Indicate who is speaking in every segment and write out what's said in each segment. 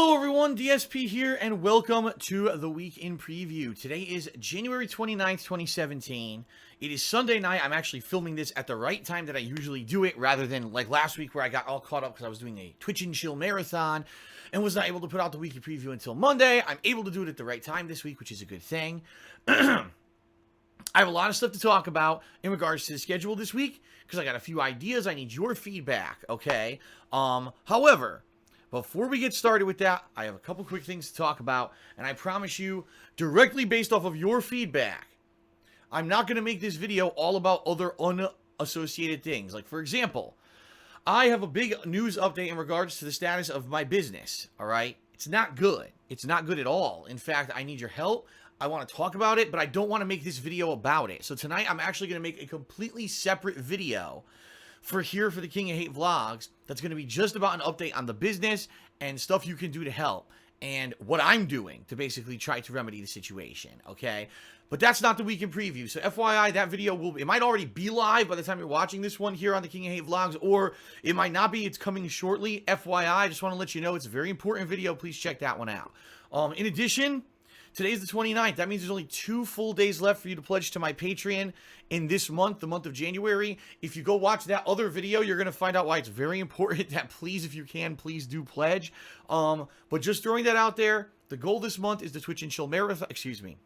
Speaker 1: Hello everyone, DSP here, and welcome to the Week in Preview. Today is January 29th, 2017. It is Sunday night. I'm actually filming this at the right time that I usually do it, rather than like last week where I got all caught up because I was doing a Twitch and Chill marathon and was not able to put out the Week in Preview until Monday. I'm able to do it at the right time this week, which is a good thing. I have a lot of stuff to talk about in regards to the schedule this week because I got a few ideas. I need your feedback, okay? However, before we get started with that, I have a couple quick things to talk about, and I promise you, directly based off of your feedback, I'm not going to make this video all about other unassociated things. Like, for example, I have a big news update in regards to the status of my business, all right? It's not good. It's not good at all. In fact, I need your help. I want to talk about it, but I don't want to make this video about it. So tonight, I'm actually going to make a completely separate video for the King of Hate vlogs that's going to be just about an update on the business and stuff you can do to help and what I'm doing to basically try to remedy the situation, okay? But that's not the Week in Preview. So FYI, that video it might already be live by the time you're watching this one here on the King of Hate vlogs, or it might not be. It's coming shortly. FYI, I just want to let you know it's a very important video. Please check that one out. In addition, today's the 29th. That means there's only 2 full days left for you to pledge to my Patreon in this month, the month of January. If you go watch that other video, you're going to find out why it's very important that please, if you can, please do pledge. But just throwing that out there, the goal this month is the Twitch and Chill Marathon. Excuse me.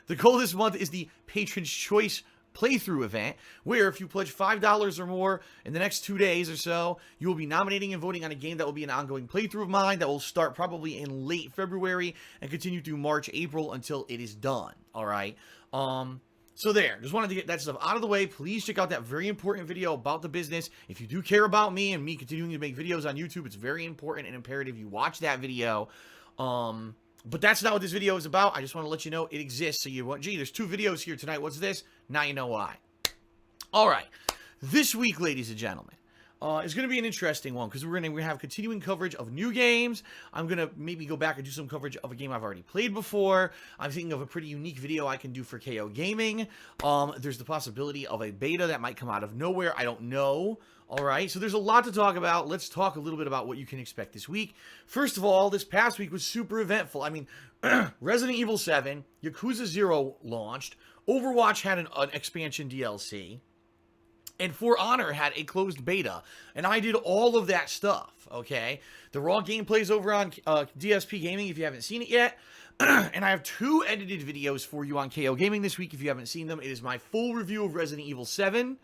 Speaker 1: The goal this month is the Patron's Choice playthrough event, where if you pledge $5 or more in the next 2 days or so, you will be nominating and voting on a game that will be an ongoing playthrough of mine that will start probably in late February and continue through March, April until it is done. All right. So there, just wanted to get that stuff out of the way. Please check out that very important video about the business. If you do care about me and me continuing to make videos on YouTube, it's very important and imperative you watch that video. But that's not what this video is about. I just want to let you know it exists. So you want, gee, there's 2 videos here tonight. What's this? Now you know why. All right. This week, ladies and gentlemen, is going to be an interesting one because we're going to have continuing coverage of new games. I'm going to maybe go back and do some coverage of a game I've already played before. I'm thinking of a pretty unique video I can do for KO Gaming. There's the possibility of a beta that might come out of nowhere. I don't know. All right, so there's a lot to talk about. Let's talk a little bit about what you can expect this week. First of all, this past week was super eventful. I mean, Resident Evil 7, Yakuza 0 launched, Overwatch had an expansion DLC, and For Honor had a closed beta, and I did all of that stuff, okay? The raw gameplay is over on DSP Gaming if you haven't seen it yet, and I have 2 edited videos for you on KO Gaming this week if you haven't seen them. It is my full review of Resident Evil 7,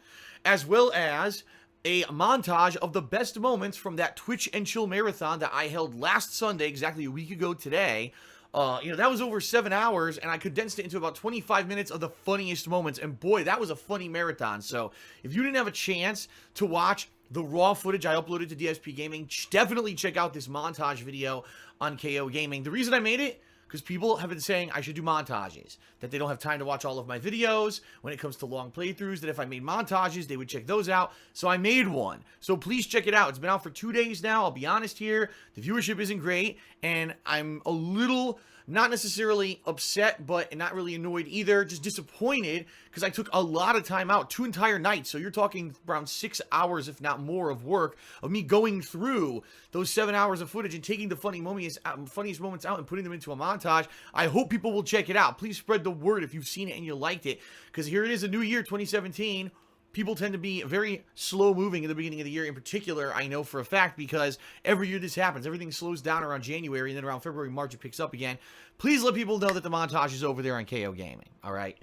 Speaker 1: as well as a montage of the best moments from that Twitch and Chill marathon that I held last Sunday, exactly a week ago today. That was over 7 hours, and I condensed it into about 25 minutes of the funniest moments, and boy, that was a funny marathon. So if you didn't have a chance to watch the raw footage I uploaded to DSP Gaming, definitely check out this montage video on KO Gaming. The reason I made it, because people have been saying I should do montages, that they don't have time to watch all of my videos when it comes to long playthroughs, that if I made montages, they would check those out. So I made one. So please check it out. It's been out for 2 days now. I'll be honest here. The viewership isn't great, and I'm a little, not necessarily upset, but not really annoyed either. Just disappointed because I took a lot of time out, 2 entire nights. So you're talking around 6 hours, if not more, of work of me going through those 7 hours of footage and taking the funniest moments out and putting them into a montage. I hope people will check it out. Please spread the word if you've seen it and you liked it, because here it is, a new year, 2017. People tend to be very slow moving in the beginning of the year in particular, I know for a fact, because every year this happens. Everything slows down around January, and then around February, March, it picks up again. Please let people know that the montage is over there on KO Gaming, all right?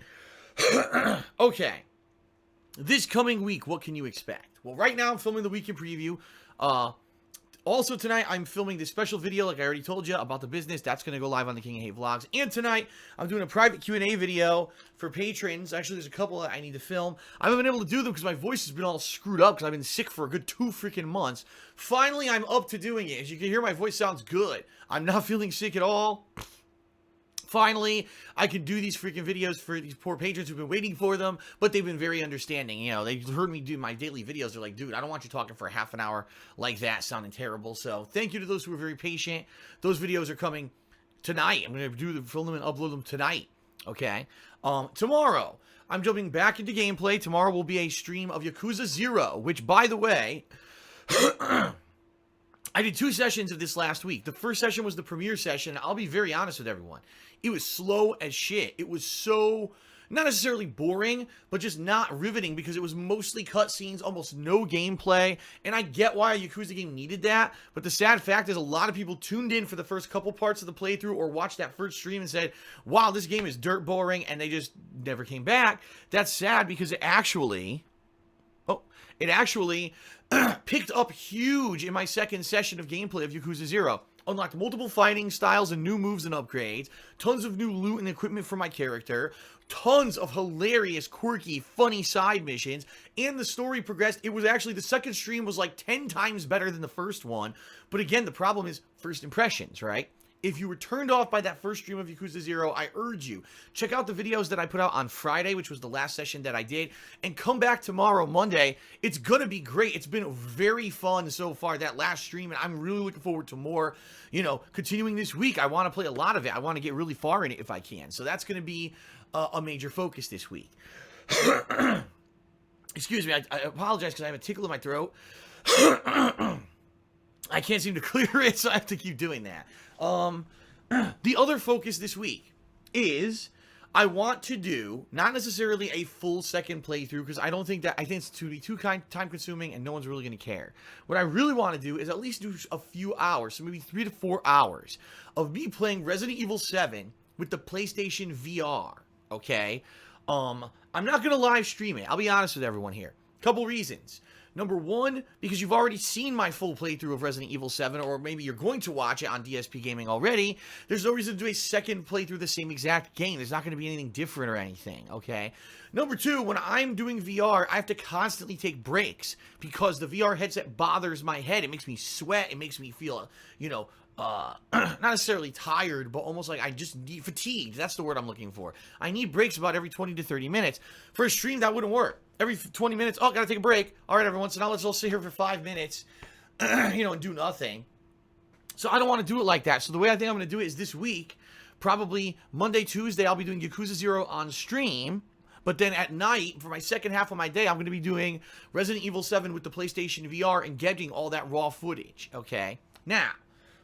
Speaker 1: Okay. This coming week, what can you expect? Well, right now I'm filming the Week in Preview. Also tonight, I'm filming this special video, like I already told you, about the business. That's going to go live on the King of Hate vlogs. And tonight, I'm doing a private Q&A video for patrons. Actually, there's a couple that I need to film. I haven't been able to do them because my voice has been all screwed up because I've been sick for a good 2 freaking months. Finally, I'm up to doing it. As you can hear, my voice sounds good. I'm not feeling sick at all. Finally, I can do these freaking videos for these poor patrons who've been waiting for them, but they've been very understanding. You know, they've heard me do my daily videos. They're like, dude, I don't want you talking for half an hour like that, sounding terrible. So thank you to those who are very patient. Those videos are coming tonight. I'm going to film them and upload them tonight. Okay. Tomorrow, I'm jumping back into gameplay. Tomorrow will be a stream of Yakuza 0, which, by the way, I did 2 sessions of this last week. The first session was the premiere session. I'll be very honest with everyone. It was slow as shit. It was so, not necessarily boring, but just not riveting because it was mostly cutscenes, almost no gameplay. And I get why a Yakuza game needed that, but the sad fact is a lot of people tuned in for the first couple parts of the playthrough or watched that first stream and said, wow, this game is dirt boring, and they just never came back. That's sad because it actually picked up huge in my second session of gameplay of Yakuza 0. Unlocked multiple fighting styles and new moves and upgrades, tons of new loot and equipment for my character, tons of hilarious, quirky, funny side missions, and the story progressed. It was actually, the second stream was like 10 times better than the first one, but again, the problem is first impressions, right? If you were turned off by that first stream of Yakuza 0, I urge you, check out the videos that I put out on Friday, which was the last session that I did, and come back tomorrow, Monday. It's gonna be great. It's been very fun so far, that last stream, and I'm really looking forward to more, continuing this week. I want to play a lot of it. I want to get really far in it if I can. So that's gonna be a major focus this week. Excuse me, I apologize because I have a tickle in my throat. I can't seem to clear it, so I have to keep doing that. The other focus this week is I want to do not necessarily a full second playthrough because I think it's too time consuming and no one's really going to care. What I really want to do is at least do a few hours, so maybe 3 to 4 hours of me playing Resident Evil 7 with the PlayStation VR, okay? I'm not going to live stream it. I'll be honest with everyone here. Couple reasons. Number one, because you've already seen my full playthrough of Resident Evil 7, or maybe you're going to watch it on DSP Gaming already. There's no reason to do a second playthrough of the same exact game. There's not going to be anything different or anything, okay? Number two, when I'm doing VR, I have to constantly take breaks because the VR headset bothers my head. It makes me sweat. It makes me feel, not necessarily tired, but almost like I just need fatigued. That's the word I'm looking for. I need breaks about every 20 to 30 minutes. For a stream, that wouldn't work. Every 20 minutes, oh, gotta take a break. All right, everyone, so now let's all sit here for 5 minutes, and do nothing. So I don't want to do it like that. So the way I think I'm going to do it is this week, probably Monday, Tuesday, I'll be doing Yakuza 0 on stream. But then at night, for my second half of my day, I'm going to be doing Resident Evil 7 with the PlayStation VR and getting all that raw footage, okay? Now,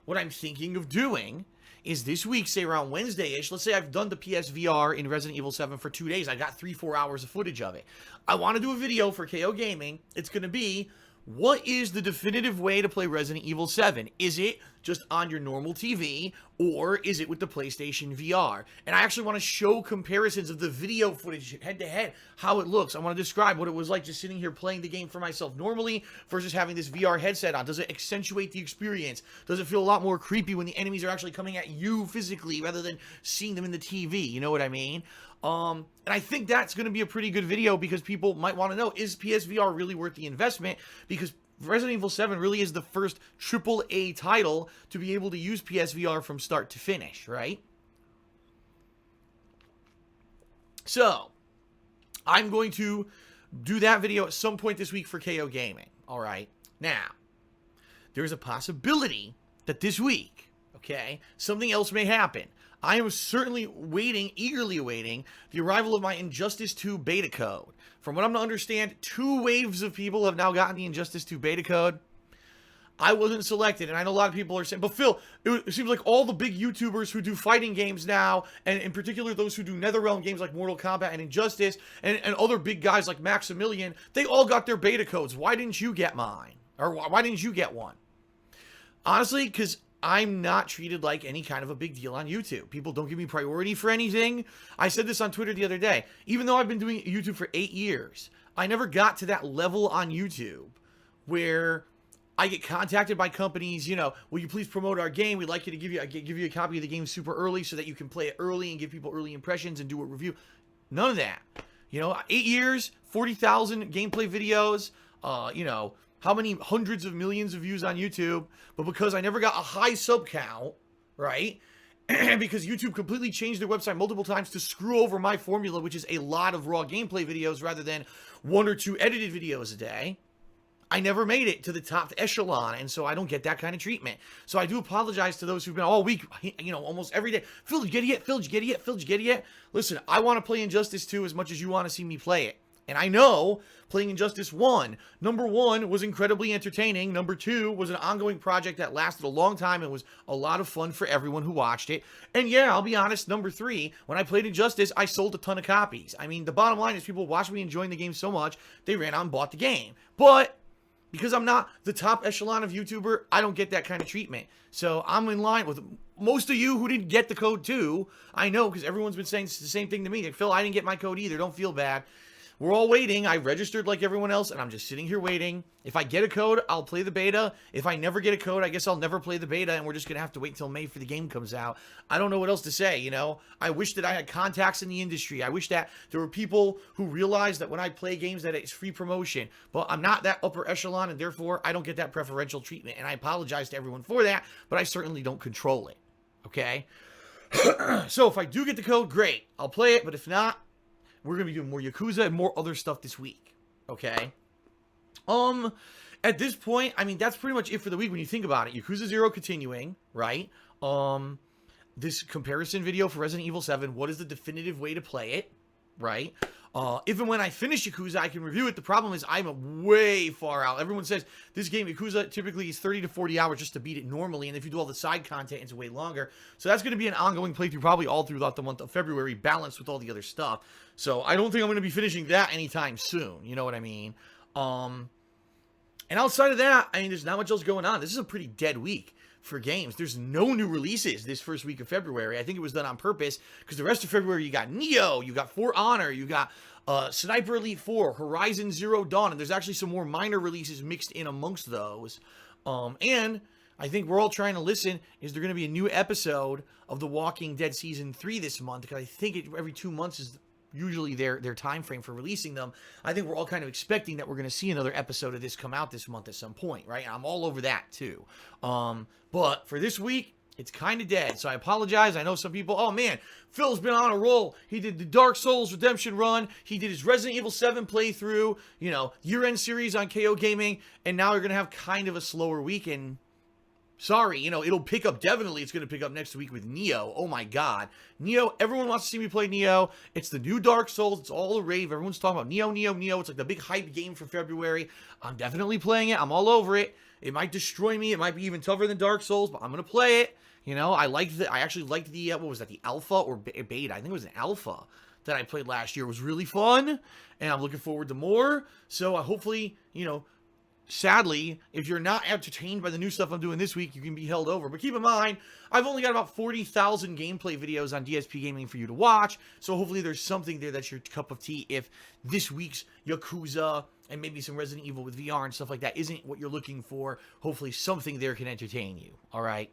Speaker 1: what I'm thinking of doing is this week, say around Wednesday-ish, let's say I've done the PSVR in Resident Evil 7 for 2 days. I got 3-4 hours of footage of it. I want to do a video for KO Gaming. It's going to be, what is the definitive way to play Resident Evil 7? Is it just on your normal TV, or is it with the PlayStation VR? And I actually want to show comparisons of the video footage head-to-head, how it looks. I want to describe what it was like just sitting here playing the game for myself normally versus having this VR headset on. Does it accentuate the experience? Does it feel a lot more creepy when the enemies are actually coming at you physically rather than seeing them in the TV? You know what I mean? And I think that's going to be a pretty good video because people might want to know, is PSVR really worth the investment? Because Resident Evil 7 really is the first AAA title to be able to use PSVR from start to finish, right? So, I'm going to do that video at some point this week for KO Gaming, all right? Now, there's a possibility that this week, okay, something else may happen. I am certainly eagerly awaiting the arrival of my Injustice 2 beta code. From what I'm to understand, 2 waves of people have now gotten the Injustice 2 beta code. I wasn't selected, and I know a lot of people are saying, but Phil, it seems like all the big YouTubers who do fighting games now, and in particular those who do NetherRealm games like Mortal Kombat and Injustice, and other big guys like Maximilian, they all got their beta codes. Why didn't you get mine? Or why didn't you get one? Honestly, because I'm not treated like any kind of a big deal on YouTube. People don't give me priority for anything. I said this on Twitter the other day. Even though I've been doing YouTube for 8 years, I never got to that level on YouTube where I get contacted by companies, will you please promote our game? We'd like you to give you a copy of the game super early so that you can play it early and give people early impressions and do a review. None of that. 8 years, 40,000 gameplay videos, how many hundreds of millions of views on YouTube, but because I never got a high sub count, right? And because YouTube completely changed their website multiple times to screw over my formula, which is a lot of raw gameplay videos rather than 1 or 2 edited videos a day, I never made it to the top echelon, and so I don't get that kind of treatment. So I do apologize to those who've been all week, almost every day. Phil, did you get it yet? Phil, did you get it yet? Phil, did you get it yet? Listen, I want to play Injustice 2 as much as you want to see me play it. And I know playing Injustice 1, number 1 was incredibly entertaining. Number 2 was an ongoing project that lasted a long time and was a lot of fun for everyone who watched it. And yeah, I'll be honest, number 3, when I played Injustice, I sold a ton of copies. I mean, the bottom line is people watched me enjoying the game so much, they ran out and bought the game. But because I'm not the top echelon of YouTuber, I don't get that kind of treatment. So I'm in line with most of you who didn't get the code too. I know, because everyone's been saying the same thing to me. Like, Phil, I didn't get my code either. Don't feel bad. We're all waiting. I registered like everyone else, and I'm just sitting here waiting. If I get a code, I'll play the beta. If I never get a code, I guess I'll never play the beta, and we're just going to have to wait until May for the game comes out. I don't know what else to say, you know? I wish that I had contacts in the industry. I wish that there were people who realized that when I play games that it's free promotion. But I'm not that upper echelon, and therefore, I don't get that preferential treatment. And I apologize to everyone for that, but I certainly don't control it, okay? So if I do get the code, great. I'll play it, but if not, we're going to be doing more Yakuza and more other stuff this week, okay? At this point, I mean, that's pretty much it for the week when you think about it. Yakuza 0 continuing, right? This comparison video for Resident Evil 7, what is the definitive way to play it, right? Even when I finish Yakuza, I can review it. The problem is I'm way far out. Everyone says this game, Yakuza, typically is 30 to 40 hours just to beat it normally, and if you do all the side content, it's way longer. So that's going to be an ongoing playthrough probably all throughout the month of February, balanced with all the other stuff. So I don't think I'm going to be finishing that anytime soon. You know what I mean? And outside of that, I mean, there's not much else going on. This is a pretty dead week for games. There's no new releases this first week of February. I think it was done on purpose because the rest of February you got Neo, you got For Honor, you got Sniper Elite 4, Horizon Zero Dawn, and there's actually some more minor releases mixed in amongst those. And I think we're all trying to listen. Is there going to be a new episode of The Walking Dead Season 3 this month? Because I think every 2 months is usually their time frame for releasing them. I think we're all kind of expecting that we're going to see another episode of this come out this month at some point, right? And I'm all over that too. But for this week, it's kind of dead. So I apologize. I know some people, oh man, Phil's been on a roll. He did the Dark Souls Redemption run. He did his Resident Evil 7 playthrough, you know, year-end series on KO Gaming. And now we're going to have kind of a slower week. And sorry, you know, it'll pick up, definitely it's going to pick up next week with Neo. Oh my god. Neo, everyone wants to see me play Neo. It's the new Dark Souls. It's all a rave. Everyone's talking about Neo, Neo, Neo. It's like the big hype game for February. I'm definitely playing it. I'm all over it. It might destroy me. It might be even tougher than Dark Souls, but I'm going to play it. You know, I actually liked the, what was that, the alpha or beta? I think it was an alpha that I played last year. It was really fun, and I'm looking forward to more. So hopefully, you know, sadly, if you're not entertained by the new stuff I'm doing this week, you can be held over. But keep in mind, I've only got about 40,000 gameplay videos on DSP Gaming for you to watch. So hopefully there's something there that's your cup of tea if this week's Yakuza and maybe some Resident Evil with VR and stuff like that isn't what you're looking for. Hopefully something there can entertain you. All right?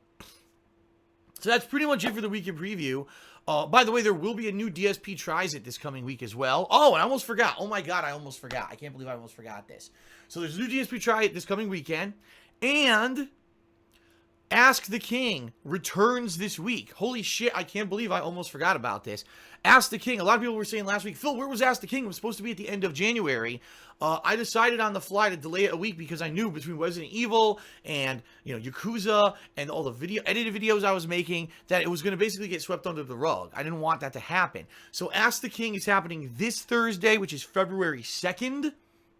Speaker 1: So that's pretty much it for the week in preview. By the way, there will be a new DSP Tries It this coming week as well. Oh, and I almost forgot. Oh my god, I almost forgot. I can't believe I almost forgot this. So there's a new DSP Try It this coming weekend. And Ask the King returns this week. Holy shit, I can't believe I almost forgot about this. Ask the King. A lot of people were saying last week, Phil, where was Ask the King? It was supposed to be at the end of January. I decided on the fly to delay it a week because I knew between Resident Evil and, you know, Yakuza and all the edited videos I was making that it was going to basically get swept under the rug. I didn't want that to happen. So Ask the King is happening this Thursday, which is February 2nd.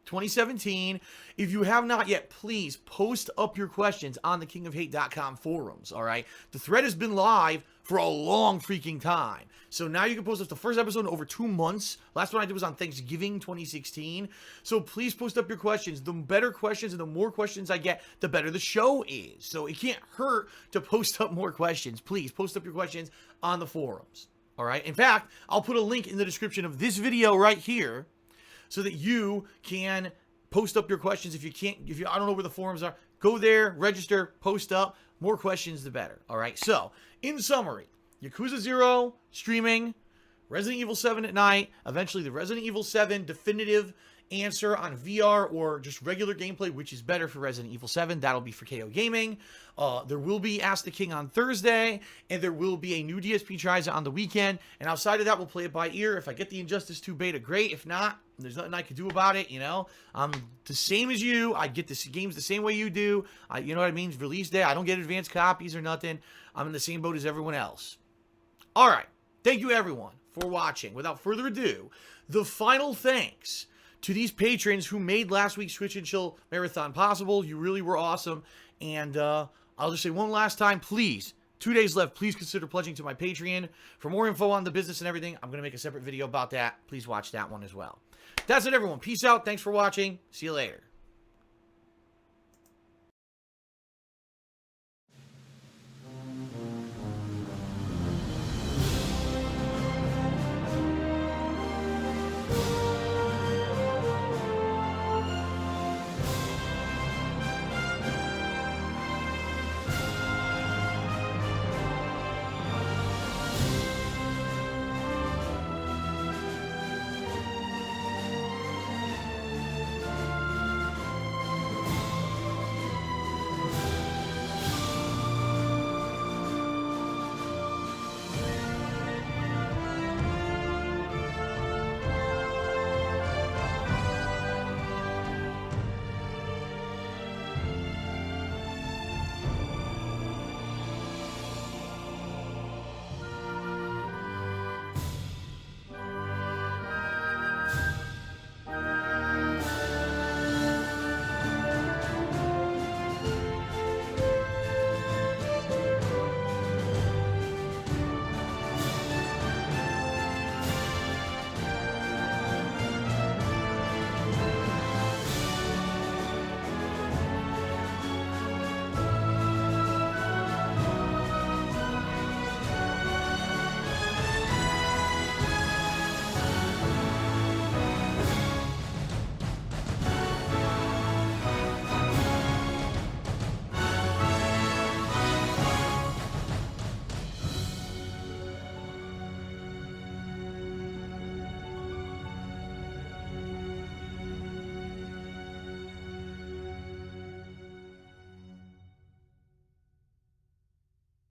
Speaker 1: 2017. If you have not yet, please post up your questions on the kingofhate.com forums, all right? The thread has been live for a long freaking time. So now you can post up the first episode in over 2 months. Last one I did was on Thanksgiving 2016. So please post up your questions. The better questions and the more questions I get, the better the show is. So it can't hurt to post up more questions. Please post up your questions on the forums, all right? In fact, I'll put a link in the description of this video right here so that you can post up your questions. If I don't know where the forums are, go there, register, post up. More questions, the better. All right. So, in summary, Yakuza 0 streaming, Resident Evil 7 at night, eventually the Resident Evil 7 definitive answer on VR or just regular gameplay, which is better for Resident Evil 7. That'll be for KO Gaming. There will be Ask the King on Thursday, and there will be a new DSP Tries It on the weekend. And outside of that, we'll play it by ear. If I get the Injustice 2 beta, great. If not, there's nothing I can do about it, you know? I'm the same as you. I get the games the same way you do. You know what I mean? Release day. I don't get advanced copies or nothing. I'm in the same boat as everyone else. All right. Thank you, everyone, for watching. Without further ado, the final thanks to these patrons who made last week's Switch and Chill Marathon possible. You really were awesome. And I'll just say one last time, please, 2 days left, please consider pledging to my Patreon. For more info on the business and everything, I'm going to make a separate video about that. Please watch that one as well. That's it, everyone. Peace out. Thanks for watching. See you later.